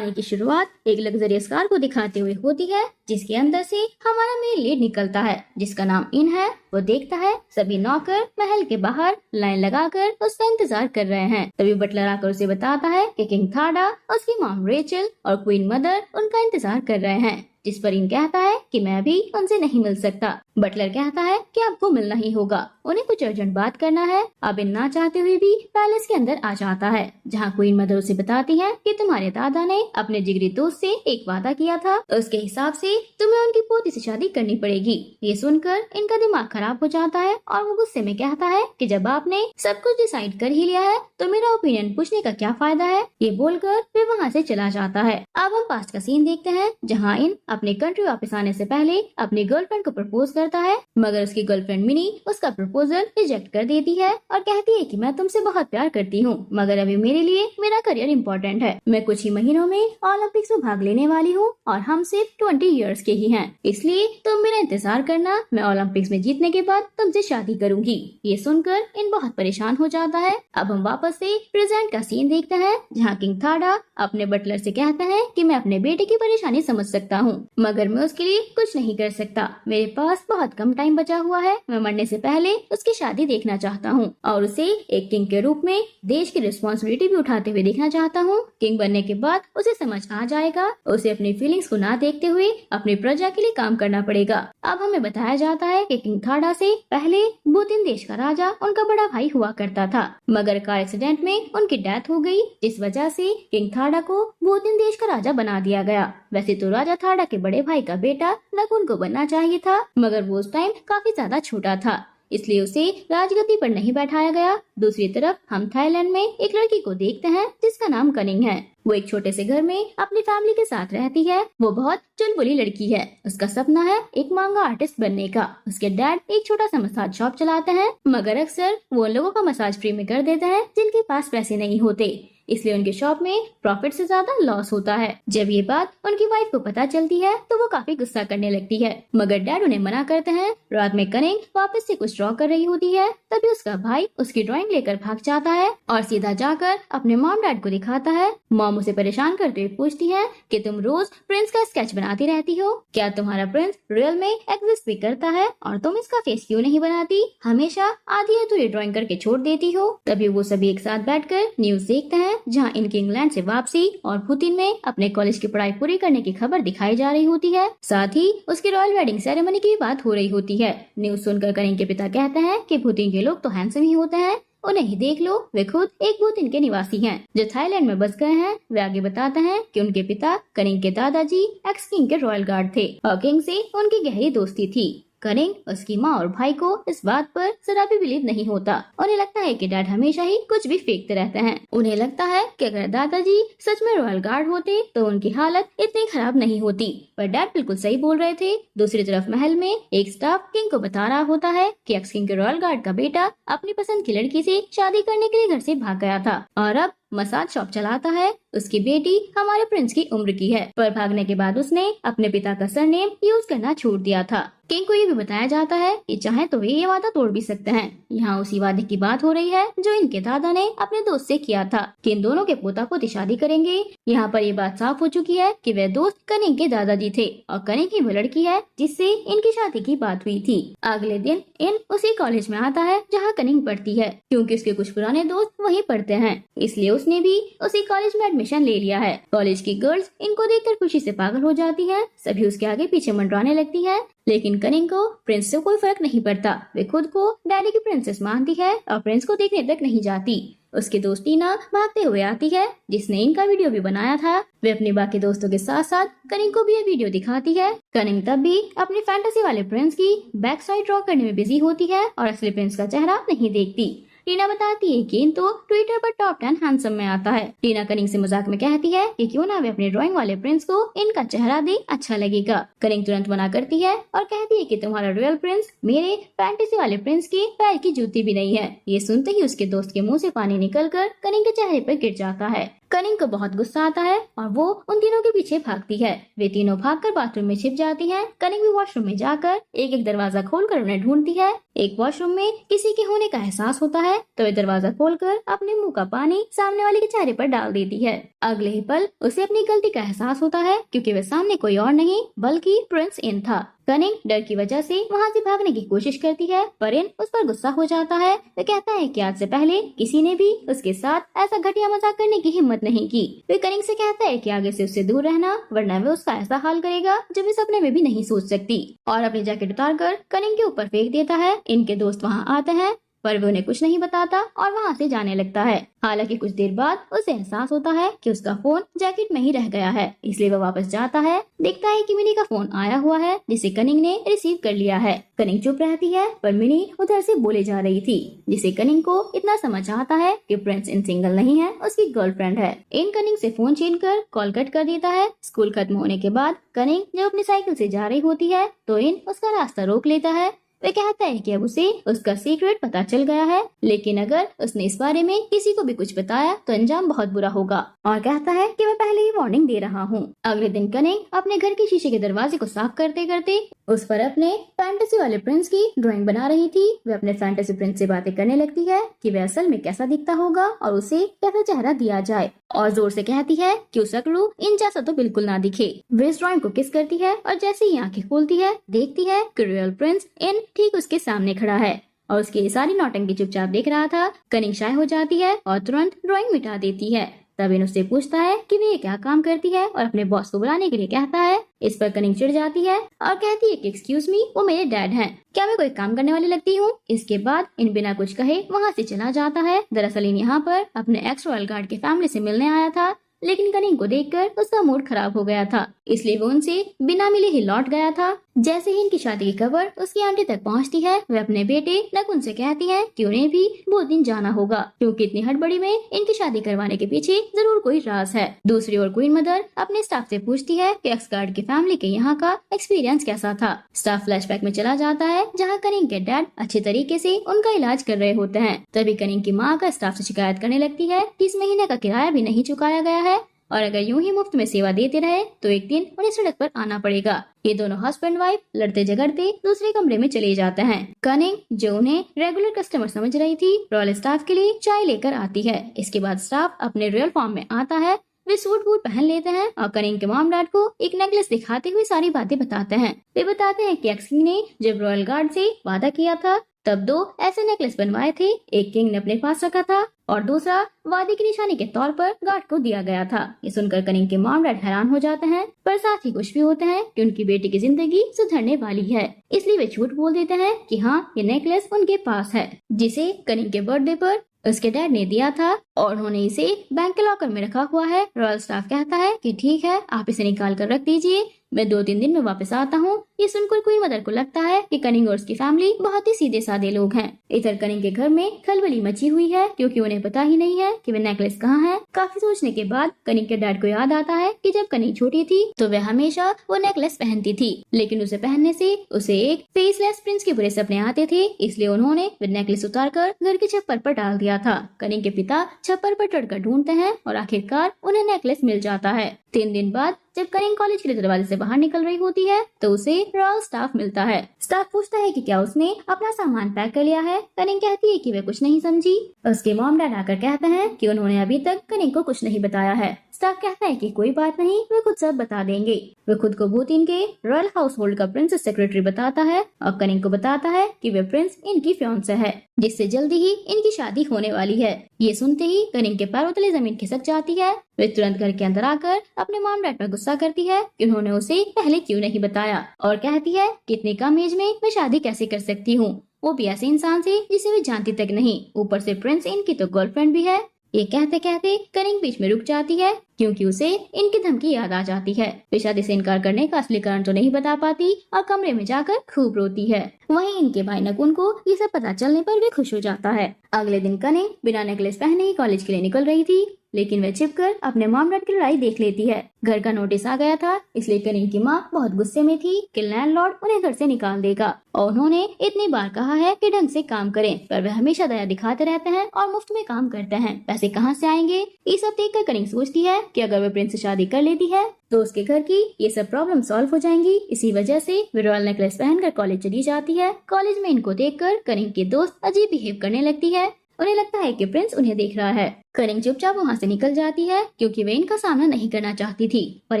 कहानी की शुरुआत एक लग्जरियस कार को दिखाते हुए होती है, जिसके अंदर से हमारा मेन लीड निकलता है, जिसका नाम इन है। वो देखता है सभी नौकर महल के बाहर लाइन लगाकर उसका इंतजार कर रहे हैं। तभी बटलर आकर उसे बताता है कि किंग थाडा, उसकी मॉम रेचल और क्वीन मदर उनका इंतजार कर रहे हैं। जिस पर इन कहता है कि मैं भी उनसे नहीं मिल सकता। बटलर कहता है कि आपको मिलना ही होगा, उन्हें कुछ अर्जेंट बात करना है। अब इन ना चाहते हुए भी पैलेस के अंदर आ जाता है, जहाँ क्वीन मदर उसे बताती है कि तुम्हारे दादा ने अपने जिगरी दोस्त से एक वादा किया था, उसके हिसाब से तुम्हें उनकी पोती से शादी करनी पड़ेगी। ये सुनकर इनका दिमाग खराब हो जाता है और वो गुस्से में कहता है कि जब आपने सब कुछ डिसाइड कर ही लिया है तो मेरा ओपिनियन पूछने का क्या फायदा है। ये बोलकर वे वहाँ से चला जाता है। अब हम पास्ट का सीन देखते हैं, जहाँ इन अपने कंट्री वापस आने से पहले अपनी गर्लफ्रेंड को प्रपोज करता है, मगर उसकी गर्लफ्रेंड मिनी उसका प्रपोजल रिजेक्ट कर देती है और कहती है कि मैं तुमसे बहुत प्यार करती हूँ, मगर अभी मेरे लिए मेरा करियर इम्पोर्टेंट है। मैं कुछ ही महीनों में ओलंपिक्स में भाग लेने वाली हूँ और हम सिर्फ 20 इयर्स के ही हैं, इसलिए तुम मेरा इंतजार करना, मैं ओलंपिक्स में जीतने के बाद तुमसे शादी करूंगी। ये सुनकर इन बहुत परेशान हो जाता है। अब हम वापस से प्रेजेंट का सीन देखते हैं, जहाँ किंग थाडा अपने बटलर से कहता है कि मैं अपने बेटे की परेशानी समझ सकता हूँ, मगर मैं उसके लिए कुछ नहीं कर सकता। मेरे पास बहुत कम टाइम बचा हुआ है, मैं मरने से पहले उसकी शादी देखना चाहता हूँ और उसे एक किंग के रूप में देश की रिस्पॉन्सिबिलिटी भी उठाते हुए देखना चाहता हूँ। किंग बनने के बाद उसे समझ आ जाएगा, उसे अपनी फीलिंग्स को ना देखते हुए अपनी प्रजा के लिए काम करना पड़ेगा। अब हमें बताया जाता है कि किंग थाडा से पहले बूतिन देश का राजा उनका बड़ा भाई हुआ करता था, मगर कार एक्सीडेंट में उनकी डेथ हो गई, जिस वजह से किंग थाडा को बूतिन देश का राजा बना दिया गया। वैसे तो राजा थाडा के बड़े भाई का बेटा नकुन को बनना चाहिए था, मगर वो उस टाइम काफी ज्यादा छोटा था, इसलिए उसे राजगद्दी पर नहीं बैठाया गया। दूसरी तरफ हम थाईलैंड में एक लड़की को देखते हैं जिसका नाम कनिंग है। वो एक छोटे से घर में अपनी फैमिली के साथ रहती है। वो बहुत चुलबुली लड़की है। उसका सपना है एक मांगा आर्टिस्ट बनने का। उसके डैड एक छोटा सा मसाज शॉप चलाते हैं, मगर अक्सर वो उन लोगों का मसाज फ्री में कर देते हैं जिनके पास पैसे नहीं होते, इसलिए उनके शॉप में प्रॉफिट से ज्यादा लॉस होता है। जब ये बात उनकी वाइफ को पता चलती है तो वो काफी गुस्सा करने लगती है, मगर डैड उन्हें मना करते हैं। रात में कनिंग वापस से कुछ ड्रॉ कर रही होती है, तभी उसका भाई उसकी ड्राइंग लेकर भाग जाता है और सीधा जाकर अपने मॉम डैड को दिखाता है। मॉम उसे परेशान करते हुए पूछती है कि तुम रोज प्रिंस का स्केच बनाती रहती हो, क्या तुम्हारा प्रिंस रियल में एग्जिस्ट भी करता है और तुम इसका फेस क्यों नहीं बनाती, हमेशा आधी अधूरी ड्राइंग करके छोड़ देती हो। तभी वो सभी एक साथ बैठकर न्यूज देखते हैं, जहां इनकी इंग्लैंड से वापसी और पुतिन में अपने कॉलेज की पढ़ाई पूरी करने की खबर दिखाई जा रही होती है। साथ ही उसकी रॉयल वेडिंग सेरेमनी की बात हो रही होती है। न्यूज सुनकर कनिंग के पिता कहते हैं कि पुतिन के लोग तो हैंडसम ही होते हैं, उन्हें ही देख लो, वे खुद एक पुतिन के निवासी हैं जो थाईलैंड में बस गए हैं। वे आगे बताते हैं कि उनके पिता कनिंग के दादाजी एक्स किंग के रॉयल गार्ड थे और किंग से उनकी गहरी दोस्ती थी। कनिंग, उसकी माँ और भाई को इस बात पर जरा भी बिलीव नहीं होता। उन्हें लगता है कि डैड हमेशा ही कुछ भी फेंकते रहते हैं। उन्हें लगता है कि अगर दादाजी सच में रॉयल गार्ड होते तो उनकी हालत इतनी खराब नहीं होती, पर डैड बिल्कुल सही बोल रहे थे। दूसरी तरफ महल में एक स्टाफ किंग को बता रहा होता है कि एक्स किंग के रॉयल गार्ड का बेटा अपनी पसंद की लड़की से शादी करने के लिए घर से भाग गया था और अब मसाज शॉप चलाता है। उसकी बेटी हमारे प्रिंस की उम्र की है, पर भागने के बाद उसने अपने पिता का सरनेम यूज करना छोड़ दिया था। किंग को ये भी बताया जाता है कि चाहे तो वे ये वादा तोड़ भी सकते हैं। यहाँ उसी वादे की बात हो रही है जो इनके दादा ने अपने दोस्त से किया था कि इन दोनों के पोता पोती शादी करेंगे। यहाँ पर ये बात साफ हो चुकी है कि वे दोस्त कनिंग के दादाजी थे और कनिंग ही वो लड़की है जिससे इनकी शादी की बात हुई थी। अगले दिन इन उसी कॉलेज में आता है जहाँ कनिंग पढ़ती है, क्योंकि उसके कुछ पुराने दोस्त वहीं पढ़ते हैं, इसलिए उसने भी उसी कॉलेज में एडमिशन ले लिया है। कॉलेज की गर्ल्स इनको देखकर खुशी से पागल हो जाती हैं, सभी उसके आगे पीछे मंडराने लगती हैं, लेकिन कनिंग को प्रिंस से कोई फर्क नहीं पड़ता। वे खुद को डैडी की प्रिंसेस मानती है और प्रिंस को देखने तक नहीं जाती। उसकी दोस्त टीना भागते हुए आती है, जिसने इनका वीडियो भी बनाया था। वे अपने बाकी दोस्तों के साथ साथ कनिंग को भी ये वीडियो दिखाती है। कनिंग तब भी अपनी फैंटेसी वाले प्रिंस की बैक साइड ड्रॉ करने में बिजी होती है और असली प्रिंस का चेहरा नहीं देखती। टीना बताती है कि इन तो ट्विटर पर टॉप 10 हैंडसम में आता है। टीना कनिंग से मजाक में कहती है कि क्यों ना वे अपने ड्राइंग वाले प्रिंस को इनका चेहरा दे, अच्छा लगेगा। कनिंग तुरंत मना करती है और कहती है कि तुम्हारा रियल प्रिंस मेरे फैंटेसी वाले प्रिंस की पैर की जूती भी नहीं है। ये सुनते ही उसके दोस्त के मुंह से पानी निकलकर कनिंग के चेहरे पर गिर जाता है। कनिंग को बहुत गुस्सा आता है और वो उन तीनों के पीछे भागती है। वे तीनों भागकर बाथरूम में छिप जाती हैं। कनिंग भी वॉशरूम में जाकर एक एक दरवाजा खोलकर उन्हें ढूंढती है। एक वॉशरूम में किसी के होने का एहसास होता है तो वे दरवाजा खोलकर अपने मुंह का पानी सामने वाले के चेहरे पर डाल देती है। अगले ही पल उसे अपनी गलती का एहसास होता है क्योंकि वे सामने कोई और नहीं बल्कि प्रिंस इन था। कनिंग डर की वजह से वहाँ से भागने की कोशिश करती है पर इन उस पर गुस्सा हो जाता है। वे कहता है कि आज से पहले किसी ने भी उसके साथ ऐसा घटिया मजाक करने की हिम्मत नहीं की। वे कनिंग से कहता है कि आगे से उससे दूर रहना वरना वे उसका ऐसा हाल करेगा जो वे सपने में भी नहीं सोच सकती और अपनी जैकेट उतारकर कनिंग के ऊपर फेंक देता है। इनके दोस्त वहाँ आते हैं पर वो उन्हें कुछ नहीं बताता और वहाँ से जाने लगता है। हालांकि कुछ देर बाद उसे एहसास होता है कि उसका फोन जैकेट में ही रह गया है, इसलिए वो वापस जाता है। देखता है कि मिनी का फोन आया हुआ है जिसे कनिंग ने रिसीव कर लिया है। कनिंग चुप रहती है पर मिनी उधर से बोले जा रही थी जिसे कनिंग को इतना समझ आता है कि प्रिंस इन सिंगल नहीं है, उसकी गर्लफ्रेंड है। इन कनिंग से फोन छीन कर कॉल कट कर देता है। स्कूल खत्म होने के बाद कनिंग जब अपनी साइकिल से जा रही होती है तो इन उसका रास्ता रोक लेता है। वे कहता है कि अब उसे उसका सीक्रेट पता चल गया है लेकिन अगर उसने इस बारे में किसी को भी कुछ बताया तो अंजाम बहुत बुरा होगा और कहता है कि मैं पहले ही वार्निंग दे रहा हूँ। अगले दिन कनिंग अपने घर के शीशे के दरवाजे को साफ करते करते उस पर अपने फैंटेसी वाले प्रिंस की ड्राइंग बना रही थी। वे अपने फैंटेसी प्रिंस से बातें करने लगती है कि वह असल में कैसा दिखता होगा और उसे कैसा चेहरा दिया जाए और जोर से कहती है कि उस अकड़ू इन जैसा तो बिल्कुल ना दिखे। वे इस ड्राइंग को किस करती है और जैसे ही आंखें खोलती है देखती है कि रियल प्रिंस इन ठीक उसके सामने खड़ा है और उसकी सारी नौटंकी चुपचाप देख रहा था। कनिंग शाय हो जाती है और तुरंत ड्राइंग मिटा देती है। तब इन उससे पूछता है कि वे क्या काम करती है और अपने बॉस को बुलाने के लिए कहता है। इस पर कनिंग चिढ़ जाती है और कहती है कि एक्सक्यूज मी, वो मेरे डैड हैं, क्या मैं कोई काम करने वाली लगती हूँ। इसके बाद इन बिना कुछ कहे वहाँ से चला जाता है। दरअसल इन यहाँ पर अपने एक्स रॉयल गार्ड के फैमिली से मिलने आया था लेकिन कनिंग को देखकर उसका मूड खराब हो गया था इसलिए वो उनसे बिना मिले ही लौट गया था। जैसे ही इनकी शादी की खबर उसकी आंटी तक पहुंचती है वे अपने बेटे नकुन से कहती हैं कि उन्हें भी बहुत दिन जाना होगा क्योंकि इतनी हड़बड़ी में इनकी शादी करवाने के पीछे जरूर कोई राज है। दूसरी ओर क्वीन मदर अपने स्टाफ से पूछती है कि एक्स गार्ड की फैमिली के यहाँ का एक्सपीरियंस कैसा था। स्टाफ फ्लैशबैक में चला जाता है जहाँ कनिंग के डैड अच्छे तरीके से उनका इलाज कर रहे होते हैं। तभी कनिंग की माँ का स्टाफ से शिकायत करने लगती है कि इस महीने का किराया भी नहीं चुकाया गया है और अगर यूं ही मुफ्त में सेवा देते रहे तो एक दिन उन्हें सड़क पर आना पड़ेगा। ये दोनों हस्बैंड वाइफ लड़ते झगड़ते दूसरे कमरे में चले जाते हैं। कनिंग जो उन्हें रेगुलर कस्टमर समझ रही थी रॉयल स्टाफ के लिए चाय लेकर आती है। इसके बाद स्टाफ अपने रियल फॉर्म में आता है। वे सूट बूट पहन लेते हैं और कनिंग के मॉम डैड को एक नेकलेस दिखाते हुए सारी बातें बताते हैं। वे बताते हैं कि एक्स किंग ने जब रॉयल गार्ड से वादा किया था तब 2 ऐसे नेकलेस बनवाए थे, एक किंग ने अपने पास रखा था और दूसरा वादे की निशानी के तौर पर गार्ड को दिया गया था। ये सुनकर कनिंग के मॉम डैड हैरान हो जाते हैं पर साथ ही खुश भी होते हैं कि उनकी बेटी की जिंदगी सुधरने वाली है। इसलिए वे झूठ बोल देते हैं कि हाँ ये नेकलेस उनके पास है जिसे कनिंग के बर्थडे पर उसके डैड ने दिया था और उन्होंने इसे बैंक के लॉकर में रखा हुआ है। रॉयल स्टाफ कहता है कि ठीक है आप इसे निकाल कर रख दीजिए, मैं 2-3 दिन में वापस आता हूँ। ये सुनकर क्वीन मदर को लगता है कि कनिंग और उसकी फैमिली बहुत ही सीधे साधे लोग हैं। इधर कनिंग के घर में खलबली मची हुई है क्योंकि उन्हें पता ही नहीं है कि वे नेकलेस कहाँ है। काफी सोचने के बाद कनिंग के डैड को याद आता है कि जब कनिंग छोटी थी तो वह हमेशा वो नेकलेस पहनती थी लेकिन उसे पहनने से उसे एक फेसलेस प्रिंस के बुरे सपने आते थे, इसलिए उन्होंने वो नेकलेस उतार कर घर के छप्पर पर डाल दिया था। कनिंग के पिता छप्पर पर चढ़कर ढूंढते हैं और आखिरकार उन्हें नेकलेस मिल जाता है। 3 दिन बाद जब कनिंग कॉलेज के लिए दरवाजे से बाहर निकल रही होती है तो उसे रॉयल स्टाफ मिलता है। स्टाफ पूछता है कि क्या उसने अपना सामान पैक कर लिया है। कनिंग कहती है कि वे कुछ नहीं समझी। उसके मॉम डैड आकर कहते हैं कि उन्होंने अभी तक कनिंग को कुछ नहीं बताया है। स्टाफ कहता है कि कोई बात नहीं, वे खुद सब बता देंगे। वे खुद को भूतिन के रॉयल हाउस होल्ड का प्रिंसेस सेक्रेटरी बताता है और कनिंग को बताता है कि वे प्रिंस इनकी फियांसे है जिससे जल्दी ही इनकी शादी होने वाली है। ये सुनते ही कनिंग के पैरों तले जमीन खिसक जाती है। वे तुरंत घर के अंदर आकर अपने मॉम डैड पर गुस्सा करती है कि उन्होंने उसे पहले क्यों नहीं बताया और कहती है कि इतनी कम एज में मैं शादी कैसे कर सकती हूँ, वो भी ऐसे इंसान से जिसे वे जानती तक नहीं, ऊपर से प्रिंस इनकी तो गर्लफ्रेंड भी है। ये कहते कहते कनिंग बीच में रुक जाती है क्योंकि उसे इनकी धमकी याद आ जाती है। वे शादी से इनकार करने का असली कारण तो नहीं बता पाती और कमरे में जाकर खूब रोती है। वहीं इनके भाई नकुन को ये सब पता चलने पर वे खुश हो जाता है। अगले दिन कनिंग बिना नेकलेस पहने ही कॉलेज के लिए निकल रही थी लेकिन वह छिपकर अपने मॉम डैड की लड़ाई देख लेती है। घर का नोटिस आ गया था, इसलिए कनिंग की माँ बहुत गुस्से में थी कि लैंडलॉर्ड उन्हें घर से निकाल देगा और उन्होंने इतनी बार कहा है कि ढंग से काम करें, पर वे हमेशा दया दिखाते रहते हैं और मुफ्त में काम करते हैं। पैसे कहाँ से आएंगे? ये सब देखकर कनिंग सोचती है कि अगर वे प्रिंस से शादी कर लेती है तो उसके घर की ये सब प्रॉब्लम सॉल्व हो जाएंगी। इसी वजह से वे रॉयल नेकलेस पहनकर कॉलेज चली जाती है। कॉलेज में इनको देखकर कनिंग की दोस्त अजीब बिहेव करने लगती है। उन्हें लगता है कि प्रिंस उन्हें देख रहा है। कनिंग चुपचाप वहाँ से निकल जाती है क्योंकि वे इनका सामना नहीं करना चाहती थी, पर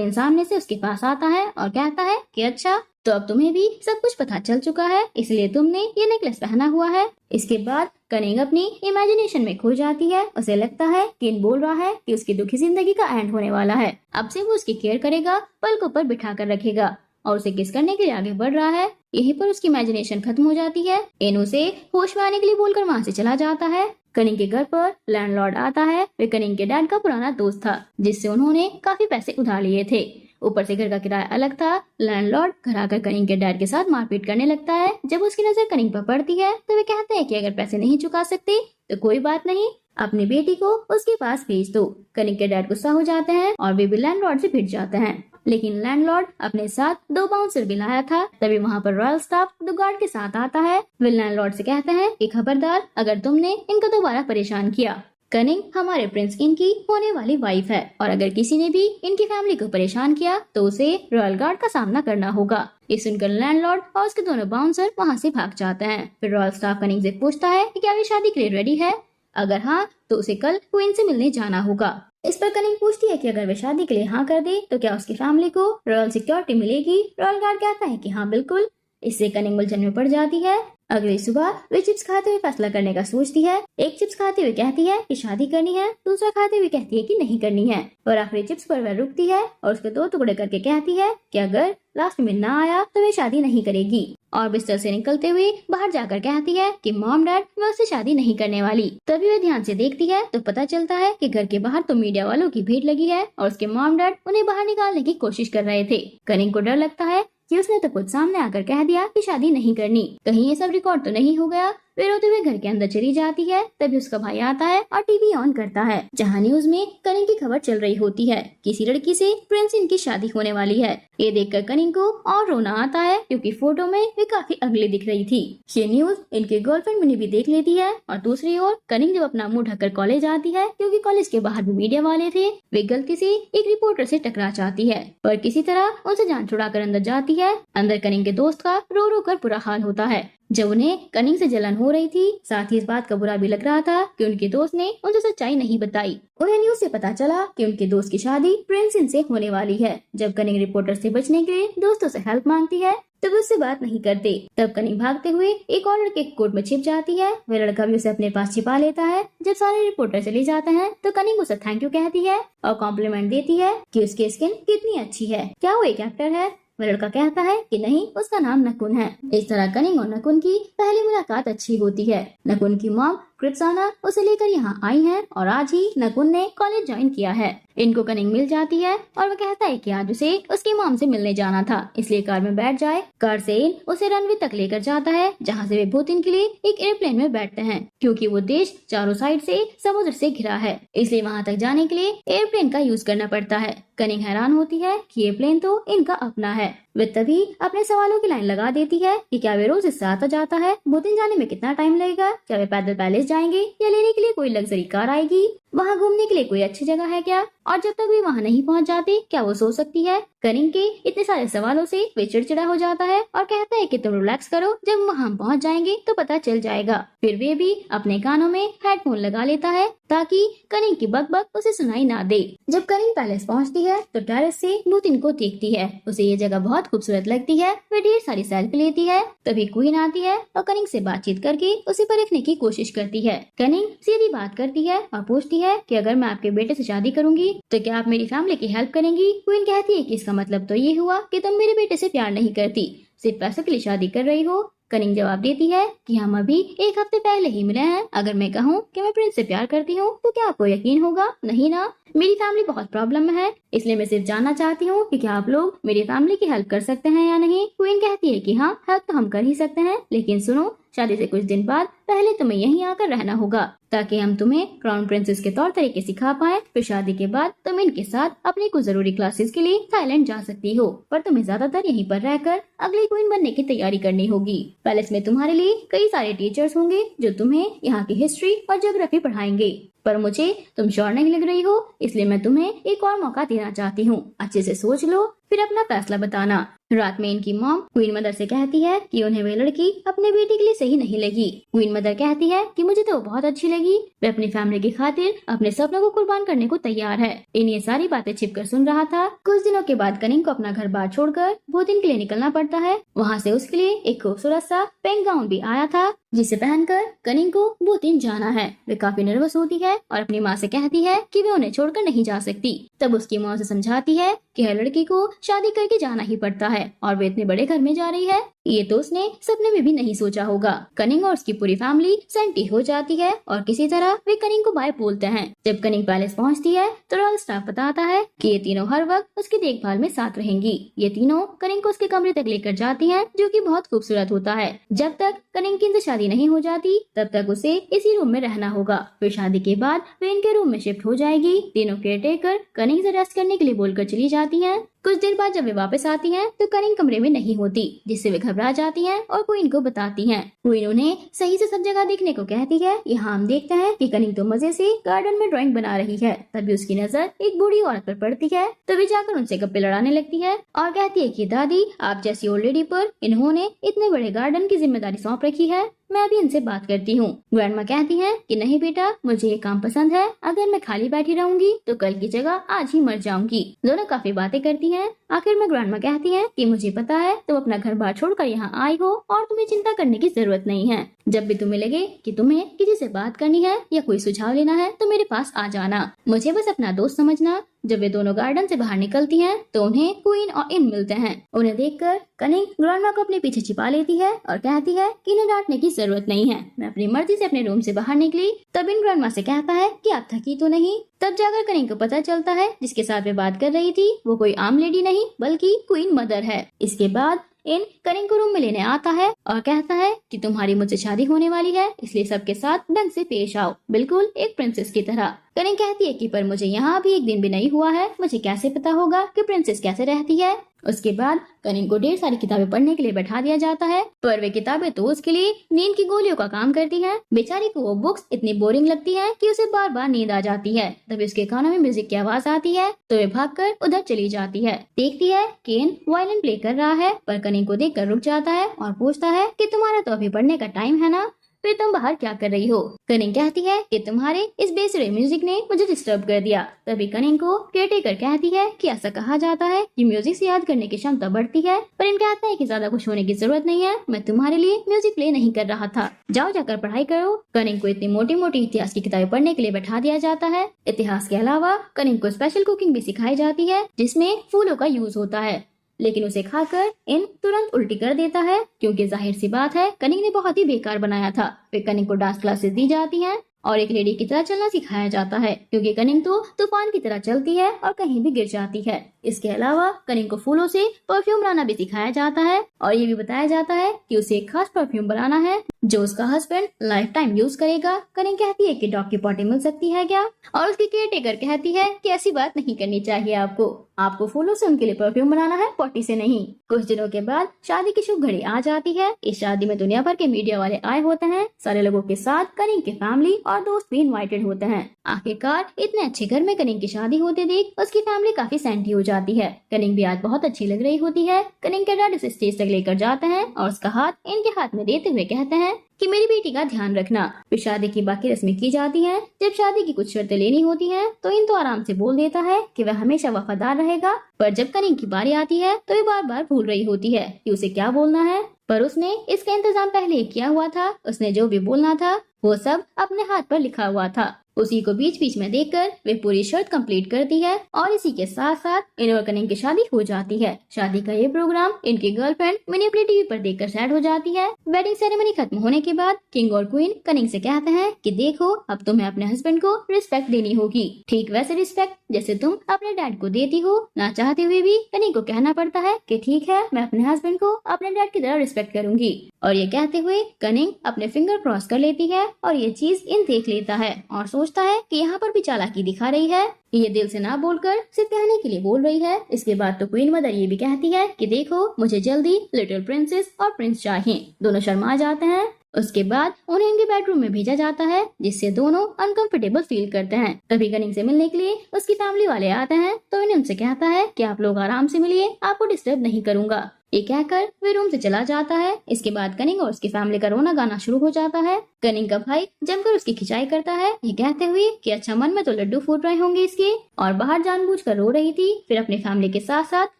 इन सामने से उसके पास आता है और कहता है कि अच्छा, तो अब तुम्हें भी सब कुछ पता चल चुका है, इसलिए तुमने ये नेकलेस पहना हुआ है। इसके बाद कनिंग अपनी इमेजिनेशन में खो जाती है। उसे लगता है कि इन बोल रहा है कि उसकी दुखी जिंदगी का एंड होने वाला है। अब से वो उसकी केयर करेगा, पलकों पर बिठा कर रखेगा और उसे किस करने के लिए आगे बढ़ रहा है। यहीं पर उसकी इमेजिनेशन खत्म हो जाती है। इन उसे होश में आने के लिए बोलकर वहाँ से चला जाता है। कनिंग के घर पर लैंडलॉर्ड आता है। वे कनिंग के डैड का पुराना दोस्त था, जिससे उन्होंने काफी पैसे उधार लिए थे। ऊपर से घर का किराया अलग था। लैंडलॉर्ड घर आकर कनिंग के डैड के साथ मारपीट करने लगता है। जब उसकी नजर कनिंग पर पड़ती है तो वे कहते हैं कि अगर पैसे नहीं चुका सकते तो कोई बात नहीं, अपनी बेटी को उसके पास भेज दो। कनिंग के डैड गुस्सा हो जाते हैं और वे भी लैंडलॉर्ड से भिड़ जाते हैं। लेकिन लैंडलॉर्ड अपने साथ 2 बाउंसर भी लाया था। तभी वहाँ पर रॉयल स्टाफ 2 गार्ड के साथ आता है। वे लैंडलॉर्ड से कहते हैं कि खबरदार, अगर तुमने इनको दोबारा परेशान किया। कनिंग हमारे प्रिंस इनकी होने वाली वाइफ है और अगर किसी ने भी इनकी फैमिली को परेशान किया तो उसे रॉयल गार्ड का सामना करना होगा। ये सुनकर लैंडलॉर्ड और उसके दोनों बाउंसर वहाँ से भाग जाते हैं। फिर रॉयल स्टाफ कनिंग से पूछता है कि क्या वे शादी के लिए रेडी है। अगर हाँ तो उसे कल क्वीन से मिलने जाना होगा। इस पर कनिंग पूछती है कि अगर वे शादी के लिए हाँ कर दे तो क्या उसकी फैमिली को रॉयल सिक्योरिटी मिलेगी। रॉयल गार्ड कहता है कि हाँ बिल्कुल। इससे कनिंग उलझन में पड़ जाती है। अगली सुबह वे चिप्स खाते हुए फैसला करने का सोचती है। एक चिप्स खाते हुए कहती है कि शादी करनी है, दूसरा खाते हुए कहती है कि नहीं करनी है और आखिरी चिप्स पर वह रुकती है और उसके 2 टुकड़े करके कहती है कि अगर लास्ट में ना आया तो वे शादी नहीं करेगी। और बिस्तर से निकलते हुए बाहर जाकर कहती है कि मॉम डैड मैं उससे शादी नहीं करने वाली। तभी वे ध्यान से देखती है तो पता चलता है कि घर के बाहर तो मीडिया वालों की भीड़ लगी है और उसके मॉम डैड उन्हें बाहर निकालने की कोशिश कर रहे थे। कनिंग को डर लगता है कि उसने तो खुद सामने आकर कह दिया कि शादी नहीं करनी, कहीं ये सब रिकॉर्ड तो नहीं हो गया। वे रोते हुए घर के अंदर चली जाती है। तभी उसका भाई आता है और टीवी ऑन करता है, जहाँ न्यूज में कनिंग की खबर चल रही होती है। किसी लड़की से प्रिंस इनकी शादी होने वाली है। ये देखकर कनिंग को और रोना आता है क्योंकि फोटो में वे काफी अगली दिख रही थी। ये न्यूज इनके गर्लफ्रेंड ने भी देख लेती है और दूसरी ओर कनिंग जब अपना मुंह ढककर कॉलेज आती है क्योंकि कॉलेज के बाहर भी मीडिया वाले थे, वे गलती से एक रिपोर्टर से टकरा जाती है पर किसी तरह उनसे जान छुड़ाकर अंदर जाती है। अंदर कनिंग के दोस्त का रो रो कर बुरा हाल होता है। जब उन्हें कनिंग से जलन हो रही थी, साथ ही इस बात का बुरा भी लग रहा था कि उनके दोस्त ने उनसे सच्चाई नहीं बताई। उन्हें न्यूज से पता चला कि उनके दोस्त की शादी प्रिंस इनसे होने वाली है। जब कनिंग रिपोर्टर से बचने के लिए दोस्तों से हेल्प मांगती है तब उससे बात नहीं करते। तब कनिंग भागते हुए एक और लड़के के कोट में छिप जाती है। वह लड़का भी उसे अपने पास छिपा लेता है। जब सारे रिपोर्टर चले जाते हैं तो कनिंग उसे थैंक यू कहती है और कॉम्प्लीमेंट देती है कि उसकी स्किन कितनी अच्छी है, क्या वो एक एक्टर है। वह लड़का कहता है कि नहीं, उसका नाम नकुन है। इस तरह कनिंग और नकुन की पहली मुलाकात अच्छी होती है। नकुन की मॉम कृत्साना उसे लेकर यहाँ आई है और आज ही नकुन ने कॉलेज ज्वाइन किया है। इनको कनिंग मिल जाती है और वह कहता है कि आज उसे उसकी मॉम से मिलने जाना था, इसलिए कार में बैठ जाए। कार से उसे रनवे तक लेकर जाता है, जहाँ से वे 2 दिन के लिए एक एयरप्लेन में बैठते हैं क्योंकि वो देश चारों साइड से समुद्र से घिरा है, इसलिए वहाँ तक जाने के लिए एयरप्लेन का यूज करना पड़ता है। कनिंग हैरान होती है कि ये प्लेन तो इनका अपना है। वे तभी अपने सवालों की लाइन लगा देती है कि क्या वे रोज इससे आता जाता है, 2 दिन जाने में कितना टाइम लगेगा, क्या वे पैदल पैलेस जाएंगे या लेने के लिए कोई लग्जरी कार आएगी, वहाँ घूमने के लिए कोई अच्छी जगह है क्या, और जब तक वे वहाँ नहीं पहुँच जाते क्या वो सो सकती है। कनिंग के इतने सारे सवालों से वे चिड़चिड़ा हो जाता है और कहता है कि तुम रिलैक्स करो, जब वहाँ हम पहुँच जाएंगे तो पता चल जाएगा। फिर वे भी अपने कानों में हेडफोन लगा लेता है ताकि कनिंग की बकबक उसे सुनाई ना दे। जब कनिंग पैलेस पहुँचती है तो टेरेस से लूथिन को देखती है। उसे ये जगह बहुत खूबसूरत लगती है। वे ढेर सारी सेल्फी लेती है। तभी क्वीन आती है और कनिंग से बातचीत करके उसे परखने की कोशिश करती है। कनिंग सीधी बात करती है और पूछती है कि अगर मैं आपके बेटे से शादी करूंगी तो क्या आप मेरी फैमिली की हेल्प करेंगी। क्वीन कहती है कि इसका मतलब तो ये हुआ कि तुम मेरे बेटे से प्यार नहीं करती, सिर्फ पैसों के लिए शादी कर रही हो। कनिंग जवाब देती है कि हम अभी 1 हफ्ते पहले ही मिले हैं। अगर मैं कहूँ कि मैं प्रिंस से प्यार करती हूँ तो क्या आपको यकीन होगा? नहीं ना। मेरी फैमिली बहुत प्रॉब्लम में है, इसलिए मैं सिर्फ जानना चाहती हूँ कि क्या आप लोग मेरी फैमिली की हेल्प कर सकते हैं या नहीं। क्वीन कहती है कि हाँ, हेल्प तो हम कर ही सकते हैं, लेकिन सुनो, शादी से कुछ दिन बाद पहले तुम्हें यहीं आकर रहना होगा ताकि हम तुम्हें क्राउन प्रिंसेस के तौर तरीके सिखा पाए। फिर शादी के बाद तुम इनके साथ अपनी कुछ जरूरी क्लासेस के लिए थाईलैंड जा सकती हो, पर तुम्हें ज्यादातर यहीं पर रहकर अगली क्वीन बनने की तैयारी करनी होगी। पैलेस में तुम्हारे लिए कई सारे टीचर्स होंगे जो तुम्हें यहाँ की हिस्ट्री और ज्योग्राफी पढ़ाएंगे, पर मुझे तुम श्योर नहीं लग रही हो, इसलिए मैं तुम्हें एक और मौका देना चाहती हूँ। अच्छे से सोच लो, फिर अपना फैसला बताना। रात में इनकी मॉम क्वीन मदर से कहती है कि उन्हें वे लड़की अपने बेटी के लिए सही नहीं लगी। क्वीन मदर कहती है कि मुझे तो बहुत अच्छी लगी, वे अपनी फैमिली की खातिर अपने सपनों को कुर्बान करने को तैयार है। इन ये सारी बातें छिपकर सुन रहा था। कुछ दिनों के बाद कनिंग को अपना घर बार छोड़कर बहुत दिन के लिए निकलना पड़ता है। वहाँ से उसके लिए एक खूबसूरत सा पिंक गाउन भी आया था जिसे पहनकर कनिंग को बहुत दिन जाना है। वे काफी नर्वस होती है और अपनी माँ से कहती है कि वे उन्हें छोड़कर नहीं जा सकती। तब उसकी माँ उसे समझाती है कि हर लड़की को शादी करके जाना ही पड़ता है और वे इतने बड़े घर में जा रही है, ये तो उसने सपने में भी नहीं सोचा होगा। कनिंग और उसकी पूरी फैमिली सेंटी हो जाती है और किसी तरह वे कनिंग को बाय बोलते हैं। जब कनिंग पैलेस पहुंचती है तो रॉयल स्टाफ बताता है कि ये तीनों हर वक्त उसकी देखभाल में साथ रहेंगी। ये तीनों कनिंग को उसके कमरे तक लेकर जाती हैं, जो कि बहुत खूबसूरत होता है। जब तक कनिंग की इनसे शादी नहीं हो जाती तब तक उसे इसी रूम में रहना होगा। फिर शादी के बाद वे इनके रूम में शिफ्ट हो जाएगी। तीनों केयरटेकर कनिंग से रेस्ट करने के लिए बोलकर चली जाती हैं। कुछ देर बाद जब वे वापस आती हैं तो कनिंग कमरे में नहीं होती, जिससे वे घबरा जाती हैं और क्वीन को बताती हैं। क्वीन उन्हें सही से सब जगह देखने को कहती है। यहाँ हम देखते हैं कि कनिंग तो मजे से गार्डन में ड्राइंग बना रही है। तभी उसकी नजर एक बूढ़ी औरत पर पड़ती है, तो वे जाकर उनसे गप्पे लड़ाने लगती है और कहती है कि दादी, आप जैसी ओल्ड लेडी पर इन्होंने इतने बड़े गार्डन की जिम्मेदारी सौंप रखी है, मैं अभी इनसे बात करती हूँ। ग्रैंडमा कहती हैं कि नहीं बेटा, मुझे ये काम पसंद है, अगर मैं खाली बैठी रहूंगी तो कल की जगह आज ही मर जाऊंगी। दोनों काफी बातें करती हैं। आखिर में ग्रैंडमा कहती हैं कि मुझे पता है तुम अपना घर बार छोड़कर यहाँ आई हो और तुम्हें चिंता करने की जरूरत नहीं है। जब भी तुम्हें लगे कि तुम्हें किसी से बात करनी है या कोई सुझाव लेना है तो मेरे पास आ जाना, मुझे बस अपना दोस्त समझना। जब वे दोनों गार्डन से बाहर निकलती हैं तो उन्हें क्वीन और इन मिलते हैं। उन्हें देखकर कनिंग ग्रैंडमा को अपने पीछे छिपा लेती है और कहती है कि इन्हें डांटने की जरूरत नहीं है, मैं अपनी मर्जी से अपने रूम से बाहर निकली। तब इन ग्रैंडमा से कहता है कि आप थकी तो नहीं। तब जाकर कनिंग को पता चलता है जिसके साथ वे बात कर रही थी वो कोई आम लेडी नहीं बल्कि क्वीन मदर है। इसके बाद इन कनिंग को रूम में लेने आता है और कहता है कि तुम्हारी मुझसे शादी होने वाली है, इसलिए सबके साथ ढंग से पेश आओ, बिल्कुल एक प्रिंसेस की तरह। कनिंग कहती है कि पर मुझे यहाँ अभी एक दिन भी नहीं हुआ है, मुझे कैसे पता होगा कि प्रिंसेस कैसे रहती है। उसके बाद कनिंग को ढेर सारी किताबें पढ़ने के लिए बैठा दिया जाता है, पर वे किताबें तो उसके लिए नींद की गोलियों का काम करती हैं। बेचारी को वो बुक्स इतनी बोरिंग लगती हैं कि उसे बार बार नींद आ जाती है। तभी उसके कानों में म्यूजिक की आवाज आती है तो वे भागकर उधर चली जाती है। देखती है कि इन वायलिन प्ले कर रहा है, पर कनिंग को देखकर रुक जाता है और पूछता है कि तुम्हारा तो अभी पढ़ने का टाइम है ना, फिर तुम बाहर क्या कर रही हो। कनिंग कहती है कि तुम्हारे इस बेसुरे म्यूजिक ने मुझे डिस्टर्ब कर दिया। तभी कनिंग को केयरटेकर कहती है कि ऐसा कहा जाता है कि म्यूजिक से याद करने की क्षमता बढ़ती है, पर इन कहता है कि ज्यादा खुश होने की जरूरत नहीं है, मैं तुम्हारे लिए म्यूजिक प्ले नहीं कर रहा था, जाओ जाकर पढ़ाई करो। कनिंग को इतनी मोटी मोटी इतिहास की किताबें पढ़ने के लिए बैठा दिया जाता है। इतिहास के अलावा कनिंग को स्पेशल कुकिंग भी सिखाई जाती है जिसमें फूलों का यूज होता है, लेकिन उसे खाकर इन तुरंत उल्टी कर देता है क्योंकि जाहिर सी बात है कनिंग ने बहुत ही बेकार बनाया था। फिर कनिंग को डांस क्लासेस दी जाती हैं और एक लेडी की तरह चलना सिखाया जाता है क्योंकि कनिंग तो तूफान की तरह चलती है और कहीं भी गिर जाती है। इसके अलावा कनिंग को फूलों से परफ्यूम बनाना भी सिखाया जाता है और ये भी बताया जाता है कि उसे एक खास परफ्यूम बनाना है जो उसका हस्बैंड लाइफ टाइम यूज करेगा। कनिंग कहती है कि डॉग की पॉटी मिल सकती है क्या, और उसकी केयरटेकर कहती है कि ऐसी बात नहीं करनी चाहिए, आपको फूलों से उनके लिए परफ्यूम बनाना है, पॉटी से नहीं। कुछ दिनों के बाद शादी की शुभ घड़ी आ जाती है। इस शादी में दुनिया भर के मीडिया वाले आए होते हैं। सारे लोगों के साथ कनिंग की फैमिली और दोस्त भी इनवाइटेड होते हैं। आखिरकार इतने अच्छे घर में कनिंग की शादी होते देख उसकी फैमिली काफी सैंटी हो जाती है। कनिंग भी आज बहुत अच्छी लग रही होती है। कनिंग के डैड उसे स्टेज तक लेकर जाते हैं और उसका हाथ इनके हाथ में देते हुए कहते हैं कि मेरी बेटी का ध्यान रखना। फिर शादी की बाकी रस्में की जाती हैं। जब शादी की कुछ शर्तें लेनी होती हैं तो इन तो आराम से बोल देता है कि वह हमेशा वफादार रहेगा, पर जब कनिंग की बारी आती है तो ये बार बार भूल रही होती है कि उसे क्या बोलना है। पर उसने इसका इंतजाम पहले ही किया हुआ था। उसने जो भी बोलना था वो सब अपने हाथ पर लिखा हुआ था। उसी को बीच बीच में देखकर वे पूरी शर्त कंप्लीट करती है और इसी के साथ साथ इन और कनिंग की शादी हो जाती है। शादी का ये प्रोग्राम इनकी गर्लफ्रेंड मिनी अपनी टीवी पर देखकर सैड हो जाती है। वेडिंग सेरेमनी खत्म होने के बाद किंग और क्वीन कनिंग से कहते हैं कि देखो अब तुम्हें अपने हस्बैंड को रिस्पेक्ट देनी होगी, ठीक वैसे रिस्पेक्ट जैसे तुम अपने डैड को देती हो। ना चाहते हुए भी कनिंग को कहना पड़ता है कि ठीक है, मैं अपने हस्बैंड को अपने डैड की तरह रिस्पेक्ट करूंगी। और ये कहते हुए कनिंग अपने फिंगर क्रॉस कर लेती है और ये चीज इन देख लेता है और सोचता है कि यहाँ पर भी चालाकी दिखा रही है। ये दिल से ना बोलकर सिर्फ कहने के लिए बोल रही है। इसके बाद तो क्वीन मदर ये भी कहती है कि देखो मुझे जल्दी लिटिल प्रिंसेस और प्रिंस चाहिए। दोनों शर्मा जाते हैं। उसके बाद उन्हें इनके बेडरूम में भेजा जाता है जिससे दोनों अनकंफर्टेबल फील करते हैं। तभी कनिंग से मिलने के लिए उसकी फैमिली वाले आते हैं तो इन्हें उनसे कहता है कि आप लोग आराम से मिलिए, आपको डिस्टर्ब नहीं करूंगा। ये कहकर वे रूम से चला जाता है। इसके बाद कनिंग और उसकी फैमिली का रोना गाना शुरू हो जाता है। कनिंग का भाई जमकर उसकी खिंचाई करता है, ये कहते हुए कि अच्छा मन में तो लड्डू फूट रहे होंगे इसके, और बाहर जानबूझकर रो रही थी। फिर अपनी फैमिली के साथ साथ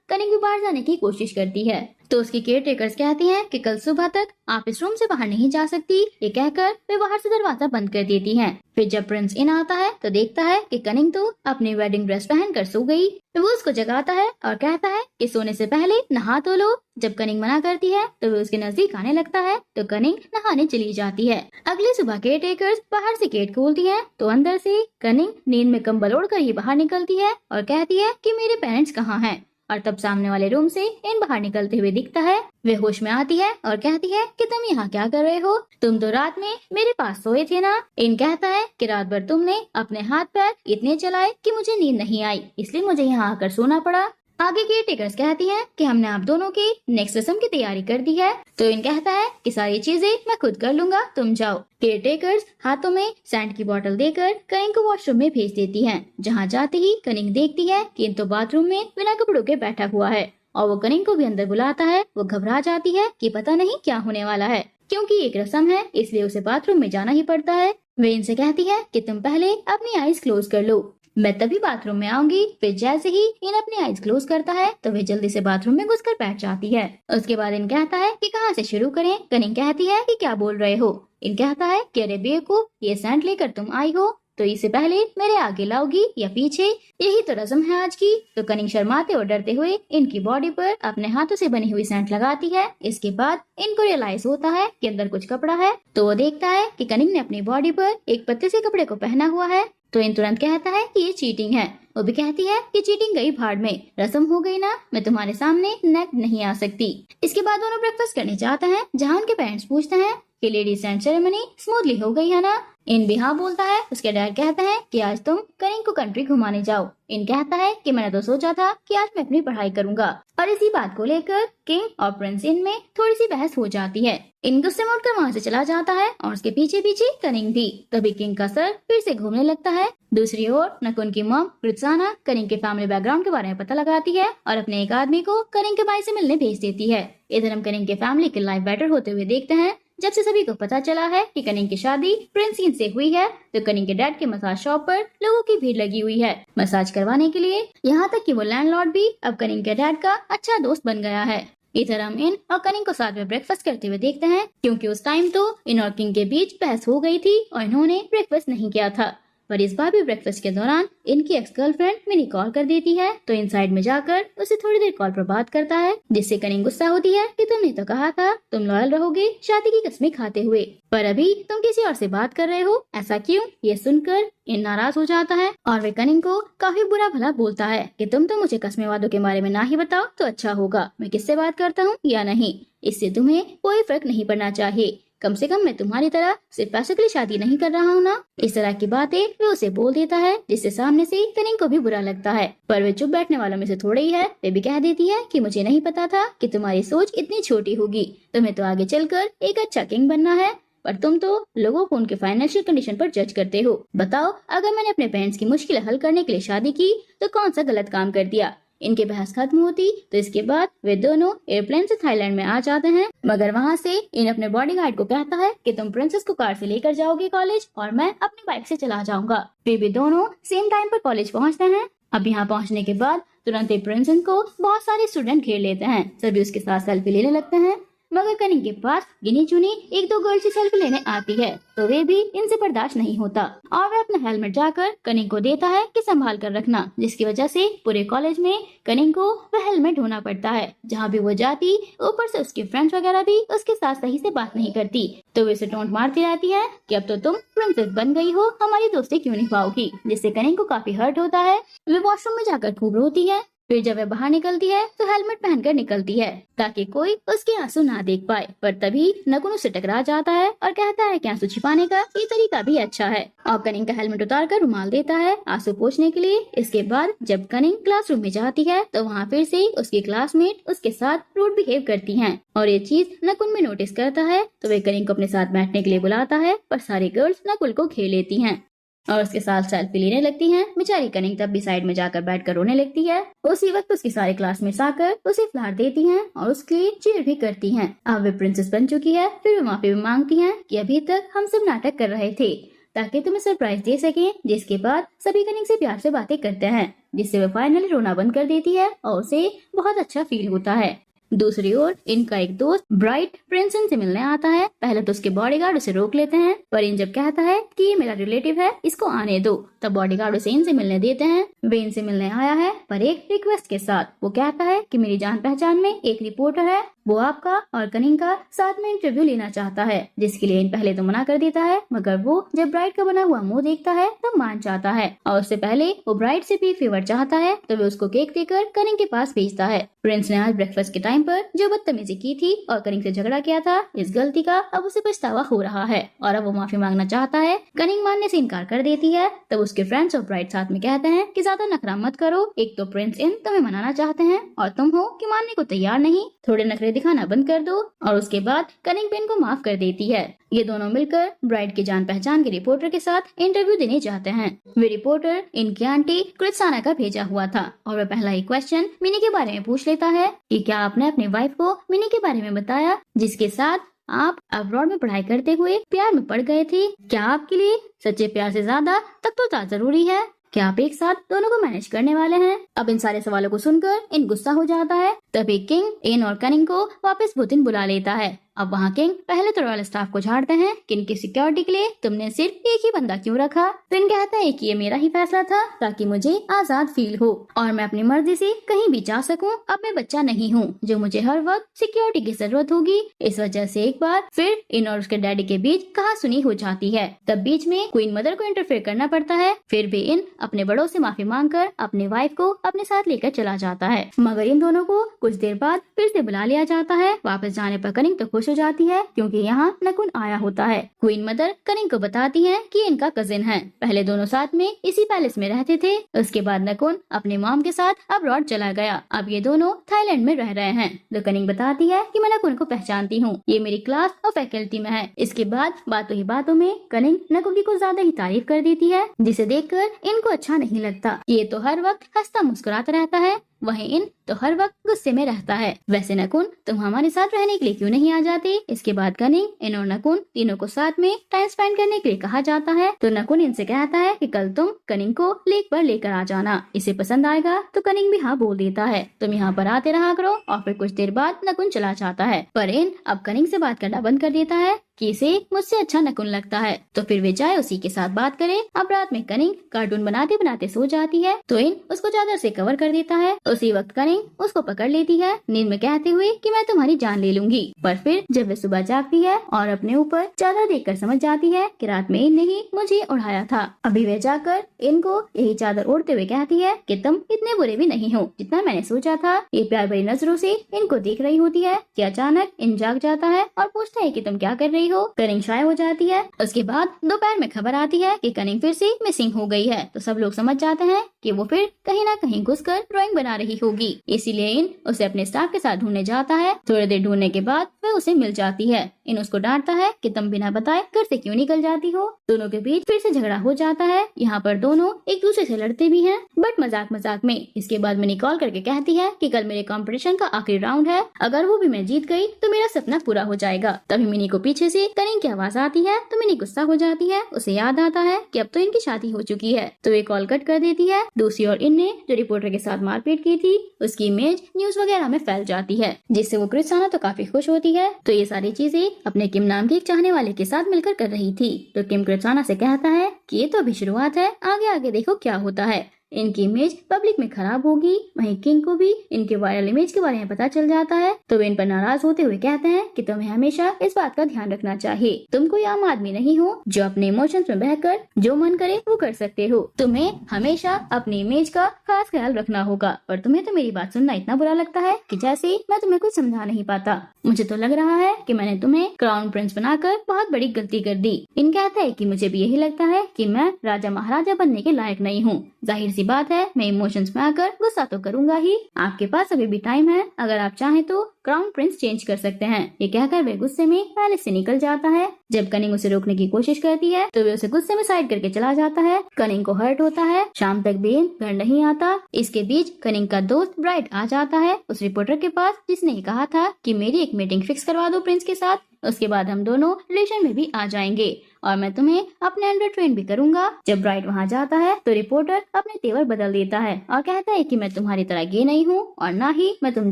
कनिंग भी बाहर जाने की कोशिश करती है तो उसकी केयर टेकर्स कहती हैं कि कल सुबह तक आप इस रूम से बाहर नहीं जा सकती। ये कहकर वे बाहर से दरवाजा बंद कर देती हैं। फिर जब प्रिंस इन आता है तो देखता है कि कनिंग तो अपनी वेडिंग ड्रेस पहनकर सो गई। वो उसको जगाता है और कहता है कि सोने से पहले नहा तो लो। जब कनिंग मना करती है तो वो उसके नजदीक आने लगता है तो कनिंग नहाने चली जाती है। अगली सुबह केयर टेकर्स बाहर से गेट खोलती हैं तो अंदर से कनिंग नींद में कंबल ओढ़कर ही बाहर निकलती है और कहती है कि मेरे पेरेंट्स कहाँ हैं। और तब सामने वाले रूम से इन बाहर निकलते हुए दिखता है। वे होश में आती है और कहती है कि तुम यहाँ क्या कर रहे हो, तुम तो रात में मेरे पास सोए थे ना। इन कहता है कि रात भर तुमने अपने हाथ पैर इतने चलाए कि मुझे नींद नहीं आई, इसलिए मुझे यहाँ आकर सोना पड़ा। आगे केयर टेकर्स कहती हैं कि हमने आप दोनों की नेक्स्ट रस्म की तैयारी कर दी है तो इन कहता है कि सारी चीजें मैं खुद कर लूंगा, तुम जाओ। केयर टेकर्स हाथों में सैंड की बोतल देकर कनिंग को वॉशरूम में भेज देती हैं। जहां जाते ही कनिंग देखती है कि इन तो बाथरूम में बिना कपड़ों के बैठा हुआ है और वो कनिंग को भी अंदर बुलाता है। वो घबरा जाती है कि पता नहीं क्या होने वाला है, क्योंकि एक रस्म है इसलिए उसे बाथरूम में जाना ही पड़ता है। वे इनसे कहती है कि तुम पहले अपनी आईज क्लोज कर लो, मैं तभी बाथरूम में आऊंगी। फिर जैसे ही इन अपनी आईज क्लोज करता है तो वे जल्दी से बाथरूम में घुसकर बैठ जाती है। उसके बाद इन कहता है कि कहाँ से शुरू करें। कनिंग कहती है कि क्या बोल रहे हो। इन कहता है कि अरे बेवकूफ, ये सैंड लेकर तुम आई हो तो इसे पहले मेरे आगे लाओगी या पीछे, यही तो रस्म है आज की। तो कनिंग शर्माते और डरते हुए इनकी बॉडी पर अपने हाथों से बनी हुई सैंड लगाती है। इसके बाद इनको रियलाइज होता है कि अंदर कुछ कपड़ा है तो वो देखता है कि कनिंग ने अपनी बॉडी पर एक पत्ते से कपड़े को पहना हुआ है तो इन तुरंत कहता है कि ये चीटिंग है। वो भी कहती है कि चीटिंग गई भाड़ में, रस्म हो गई ना, मैं तुम्हारे सामने नेक नहीं आ सकती। इसके बाद दोनों ब्रेकफास्ट करने जाते हैं जहाँ उनके पेरेंट्स पूछते हैं कि लेडीज एंड सेरेमनी स्मूथली हो गई है ना। इन भी हाँ बोलता है। उसके डैड कहते हैं कि आज तुम कनिंग को कंट्री घुमाने जाओ। इन कहता है कि मैंने तो सोचा था कि आज मैं अपनी पढ़ाई करूंगा। और इसी बात को लेकर किंग और प्रिंस इन में थोड़ी सी बहस हो जाती है। इन गुस्से में उठकर वहाँ से चला जाता है और उसके पीछे पीछे कनिंग भी। तभी किंग का सर फिर से घूमने लगता है। दूसरी ओर नकुन की मॉम रुत्साना कनिंग के फैमिली बैकग्राउंड के बारे में पता लगाती है और अपने एक आदमी को कनिंग के भाई से मिलने भेज देती है। इधर हम कनिंग के फैमिली की लाइफ बेटर होते हुए देखते हैं। जब से सभी को पता चला है कि कनिंग की शादी प्रिंस इन से हुई है तो कनिंग के डैड के मसाज शॉप पर लोगों की भीड़ लगी हुई है मसाज करवाने के लिए। यहाँ तक कि वो लैंडलॉर्ड भी अब कनिंग के डैड का अच्छा दोस्त बन गया है। इधर हम इन और कनिंग को साथ में ब्रेकफास्ट करते हुए देखते हैं, क्योंकि उस टाइम तो इन और किंग के बीच बहस हो गई थी और इन्होंने ब्रेकफास्ट नहीं किया था। पर इस बार भी ब्रेकफास्ट के दौरान इनकी एक्स गर्लफ्रेंड मिनी कॉल कर देती है तो इन साइड में जाकर उसे थोड़ी देर कॉल पर बात करता है, जिससे कनिंग गुस्सा होती है कि तुमने तो कहा था तुम लॉयल रहोगे शादी की कसमें खाते हुए, पर अभी तुम किसी और से बात कर रहे हो, ऐसा क्यों। ये सुनकर इन नाराज हो जाता है और वे कनिंग को काफी बुरा भला बोलता है कि तुम तो मुझे कस्में वादों के बारे में ना ही बताओ तो अच्छा होगा, मैं किससे बात करता हूँ या नहीं, इससे तुम्हें कोई फर्क नहीं पड़ना चाहिए। कम से कम मैं तुम्हारी तरह सिर्फ पैसों के लिए शादी नहीं कर रहा हूँ ना। इस तरह की बातें वे उसे बोल देता है, जिससे सामने से कनिंग को भी बुरा लगता है। पर वे चुप बैठने वालों में से थोड़े ही है। वे भी कह देती है कि मुझे नहीं पता था कि तुम्हारी सोच इतनी छोटी होगी, तुम्हें तो आगे चलकर एक अच्छा किंग बनना है, पर तुम तो लोगों को उनके फाइनेंशियल कंडीशन पर जज करते हो। बताओ, अगर मैंने अपने पेरेंट्स की मुश्किल हल करने के लिए शादी की तो कौन सा गलत काम कर दिया। इनकी बहस खत्म होती तो इसके बाद वे दोनों एयरप्लेन से थाईलैंड में आ जाते हैं, मगर वहाँ से इन अपने बॉडीगार्ड को कहता है कि तुम प्रिंसेस को कार से लेकर जाओगे कॉलेज और मैं अपनी बाइक से चला जाऊंगा। फिर भी दोनों सेम टाइम पर कॉलेज पहुँचते हैं। अब यहाँ पहुँचने के बाद तुरंत ही प्रिंसेस को बहुत सारे स्टूडेंट घेर लेते हैं। सभी उसके साथ सेल्फी लेने लगते हैं। मगर कनिंग के पास गिनी चुनी एक दो गर्ल्स की सेल्फी लेने आती है तो वे भी इनसे बर्दाश्त नहीं होता और वह अपना हेलमेट जाकर कनिंग को देता है कि संभाल कर रखना, जिसकी वजह से पूरे कॉलेज में कनिंग को वह हेलमेट ढूंढना पड़ता है। जहाँ भी वो जाती ऊपर से उसकी फ्रेंड्स वगैरह भी उसके साथ सही से बात नहीं करती तो वे उसे टोंट मारती रहती है कि अब तो तुम प्रिंसेस बन गई हो, हमारी दोस्ती क्यों निभाओगी, जिससे कनिंग को काफी हर्ट होता है। वे वॉशरूम में जाकर खूब रोती है। फिर जब वह बाहर निकलती है तो हेलमेट पहनकर निकलती है ताकि कोई उसके आंसू ना देख पाए, पर तभी नकुन उससे टकरा जाता है और कहता है कि आंसू छिपाने का ये तरीका भी अच्छा है और कनिंग का हेलमेट उतारकर रुमाल देता है आंसू पोंछने के लिए। इसके बाद जब कनिंग क्लासरूम में जाती है तो वहाँ फिर से उसकी क्लासमेट उसके साथ रूड बिहेव करती हैं और ये चीज नकुल में नोटिस करता है तो वे कनिंग को अपने साथ बैठने के लिए बुलाता है, पर सारी गर्ल्स नकुल को घेर लेती हैं और उसके साथ सेल्फी लेने लगती हैं। बेचारी कनिंग तब भी साइड में जाकर बैठकर रोने लगती है। उसी वक्त उसकी सारे क्लासमेट्स आकर उसे फ्लावर देती हैं और उसके लिए चीयर भी करती हैं। अब वे प्रिंसेस बन चुकी है। फिर वे माफी भी मांगती हैं कि अभी तक हम सब नाटक कर रहे थे ताकि तुम्हें सरप्राइज दे सके, जिसके बाद सभी कनिंग से प्यार से बातें करते हैं, जिससे वे फाइनली रोना बंद कर देती है और उसे बहुत अच्छा फील होता है। दूसरी ओर इनका एक दोस्त ब्राइट प्रिंस से मिलने आता है। पहले तो उसके बॉडीगार्ड उसे रोक लेते हैं, पर इन जब कहता है कि ये मेरा रिलेटिव है, इसको आने दो, तब बॉडीगार्ड उसे इनसे मिलने देते हैं। वे इनसे मिलने आया है पर एक रिक्वेस्ट के साथ। वो कहता है कि मेरी जान पहचान में एक रिपोर्टर है, वो आपका और कनिंग का साथ में इंटरव्यू लेना चाहता है, जिसके लिए इन पहले तो मना कर देता है, मगर वो जब ब्राइट का बना हुआ मुंह देखता है तब मान जाता है और उससे पहले वो ब्राइट से भी फेवर चाहता है तो वे उसको केक देकर कनिंग के पास भेजता है। प्रिंस ने आज ब्रेकफास्ट के टाइम पर जो बदतमीजी की थी और कनिंग से झगड़ा किया था, इस गलती का अब उसे पछतावा हो रहा है और अब वो माफी मांगना चाहता है। कनिंग मानने से इनकार कर देती है। तब उसके फ्रेंड्स और ब्राइट साथ में कहते हैं कि ज्यादा नखरा मत करो, एक तो प्रिंस इन तुम्हें मनाना चाहते हैं और तुम हो कि मानने को तैयार नहीं, थोड़े नखरे दिखाना बंद कर दो। और उसके बाद कनिंग पेन को माफ कर देती है। ये दोनों मिलकर ब्राइट की जान पहचान के रिपोर्टर के साथ इंटरव्यू देने जाते हैं। वे रिपोर्टर इनकी आंटी कृत्साना का भेजा हुआ था और वह पहला ही क्वेश्चन मिनी के बारे में पूछ लेता है कि क्या आपने अपनी वाइफ को मिनी के बारे में बताया, जिसके साथ आप अब्रॉड में पढ़ाई करते हुए प्यार में पड़ गए थे। क्या आपके लिए सच्चे प्यार से ज्यादा तकतोता जरूरी है? क्या आप एक साथ दोनों को मैनेज करने वाले हैं? अब इन सारे सवालों को सुनकर इन गुस्सा हो जाता है। तभी किंग इन और कनिंग को वापस पुतिन बुला लेता है। अब वहाँ किंग पहले तो रॉयल स्टाफ को झाड़ते हैं कि इनकी सिक्योरिटी के लिए तुमने सिर्फ एक ही बंदा क्यों रखा। फिन कहता है कि ये मेरा ही फैसला था ताकि मुझे आजाद फील हो और मैं अपनी मर्जी से कहीं भी जा सकूं। अब मैं बच्चा नहीं हूँ जो मुझे हर वक्त सिक्योरिटी की जरूरत होगी। इस वजह से एक बार फिर इन और उसके डैडी के बीच कहासुनी हो जाती है। तब बीच में क्वीन मदर को इंटरफेयर करना पड़ता है। फिर भी इन अपने बड़ों से माफी मांगकर अपनी वाइफ को अपने साथ लेकर चला जाता है, मगर इन दोनों को कुछ देर बाद फिर से बुला लिया जाता है। वापस जाने पर कनिंग तो खुश हो जाती है क्योंकि यहाँ नकुन आया होता है। क्वीन मदर कनिंग को बताती है कि इनका कजिन है। पहले दोनों साथ में इसी पैलेस में रहते थे। उसके बाद नकुन अपने मॉम के साथ अब्रॉड चला गया। अब ये दोनों थाईलैंड में रह रहे हैं। तो कनिंग बताती है कि मैं नकुन को पहचानती हूँ, ये मेरी क्लास और फैकल्टी में है। इसके बाद बातों ही बातों में कनिंग नकुन की कुछ ज्यादा ही तारीफ कर देती है, जिसे देखकर इनको अच्छा नहीं लगता। ये तो हर वक्त हंसता मुस्कुराता रहता है, वहीं इन तो हर वक्त गुस्से में रहता है। वैसे नकुन तुम हमारे साथ रहने के लिए क्यों नहीं आ जाते? इसके बाद कनिंग इन और नकुन तीनों को साथ में टाइम स्पेंड करने के लिए कहा जाता है। तो नकुन इनसे कहता है कि कल तुम कनिंग को लेक पर लेकर आ जाना, इसे पसंद आएगा। तो कनिंग भी हाँ बोल देता है। तुम यहाँ पर आते रहा करो। और फिर कुछ देर बाद नकुन चला जाता है, पर इन अब कनिंग से बात करना बंद कर देता है कि इसे मुझसे अच्छा नकुन लगता है। तो फिर वे जाए उसी के साथ बात करे। अब रात में कनिंग कार्टून बनाते बनाते सो जाती है तो इन उसको चादर से कवर कर देता है। उसी वक्त कनिंग उसको पकड़ लेती है, नींद में कहते हुए कि मैं तुम्हारी जान ले लूंगी। पर फिर जब वे सुबह जागती है और अपने ऊपर चादर देखकर समझ जाती है कि रात में इन ही मुझे उड़ाया था। अभी वे जाकर इनको यही चादर ओढ़ते हुए कहती है कि तुम इतने बुरे भी नहीं हो जितना मैंने सोचा था। ये प्यार भरी नजरों से इनको देख रही होती है कि अचानक इन जाग जाता है और पूछता है कि तुम क्या कर रही हो। कनिंग शाय हो जाती है। उसके बाद दोपहर में खबर आती है कि कनिंग फिर से मिसिंग हो गई है। तो सब लोग समझ जाते हैं कि वो फिर कहीं ना कहीं घुसकर ड्राइंग बना रही होगी। इसीलिए इन उसे अपने स्टाफ के साथ ढूंढने जाता है। थोड़ी देर ढूंढने के बाद वह उसे मिल जाती है। इन उसको डांटता है कि तुम बिना बताए घर से क्यों निकल जाती हो। दोनों के बीच फिर से झगड़ा हो जाता है। यहाँ पर दोनों एक दूसरे से लड़ते भी हैं, बट मजाक मजाक में। इसके बाद मिनी कॉल करके कहती है कि कल मेरे कंपटीशन का आखिरी राउंड है, अगर वो भी मैं जीत गई तो मेरा सपना पूरा हो जाएगा। तभी मिनी को पीछे से से कनिंग की आवाज आती है तो मिनी गुस्सा हो जाती है। उसे याद आता है कि अब तो इनकी शादी हो चुकी है, तो वे कॉल कट कर देती है। दूसरी ओर इनने जो रिपोर्टर के साथ मारपीट की थी उसकी इमेज न्यूज वगैरह में फैल जाती है, जिससे वो कृत्साना तो काफी खुश होती है। तो ये सारी चीजें अपने किम नाम के एक चाहने वाले के साथ मिलकर कर रही थी। तो किम कृत्साना से कहता है कि ये तो अभी शुरुआत है, आगे आगे देखो क्या होता है। इनकी इमेज पब्लिक में खराब होगी। वहीं किंग को भी इनके वायरल इमेज के बारे में पता चल जाता है, तो वे इन पर नाराज होते हुए कहते हैं कि तुम्हें हमेशा इस बात का ध्यान रखना चाहिए। तुम कोई आम आदमी नहीं हो जो अपने इमोशंस में बहकर जो मन करे वो कर सकते हो। तुम्हें हमेशा अपनी इमेज का खास ख्याल रखना होगा। और तुम्हें तो मेरी बात सुनना इतना बुरा लगता है कि जैसे मैं तुम्हें कुछ समझा नहीं पाता। मुझे तो लग रहा है कि मैंने तुम्हें क्राउन प्रिंस बनाकर बहुत बड़ी गलती कर दी। इन कहता है कि मुझे भी यही लगता है कि मैं राजा महाराजा बनने के लायक नहीं हूँ। जाहिर सी बात है मैं इमोशंस में आकर गुस्सा तो करूंगा ही। आपके पास अभी भी टाइम है, अगर आप चाहें तो क्राउन प्रिंस चेंज कर सकते हैं। ये कहकर वे गुस्से में पैलेस से निकल जाता है। जब कनिंग उसे रोकने की कोशिश करती है तो वे उसे गुस्से में साइड करके चला जाता है। कनिंग को हर्ट होता है। शाम तक बेन घर नहीं आता। इसके बीच कनिंग का दोस्त ब्राइट आ जाता है उस रिपोर्टर के पास जिसने कहा था कि मेरी एक मीटिंग फिक्स करवा दो प्रिंस के साथ, उसके बाद हम दोनों रिलेशन में भी आ जाएंगे और मैं तुम्हें अपने अंडर ट्रेन भी करूंगा। जब ब्राइट वहाँ जाता है तो रिपोर्टर अपने तेवर बदल देता है और कहता है कि मैं तुम्हारी तरह गे नहीं हूँ और ना ही मैं तुम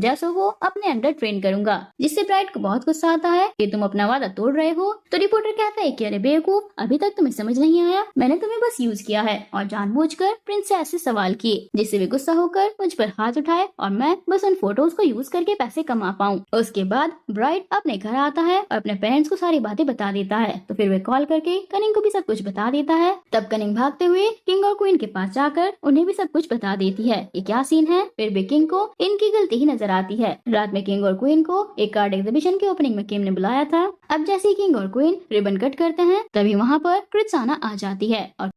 जैसो हो अपने अंडर ट्रेन करूंगा, जिससे ब्राइट को बहुत गुस्सा आता है कि तुम अपना वादा तोड़ रहे हो। तो रिपोर्टर कहता है कि अरे बेवकूफ, अभी तक तुम्हें समझ नहीं आया, मैंने तुम्हें बस यूज किया है और जानबूझकर प्रिंस से ऐसे सवाल किए जिससे वे गुस्सा होकर मुझ पर हाथ उठाए और मैं बस उन फोटोज को यूज करके पैसे कमा पाऊँ। उसके बाद ब्राइट अपने घर आता है और अपने पेरेंट्स को सारी बातें बता देता है। तो फिर वे कॉल करके कनिंग को भी सब कुछ बता देता है। तब कनिंग भागते हुए किंग और क्वीन के पास जाकर उन्हें भी सब कुछ बता देती है। ये क्या सीन है, फिर भी किंग को इनकी गलती ही नजर आती है। रात में किंग और क्वीन को एक कार्ड एग्जीबिशन के ओपनिंग में किम ने बुलाया था। अब जैसे किंग और क्वीन रिबन कट करते हैं तभी वहाँ पर कृत्साना आ जाती है और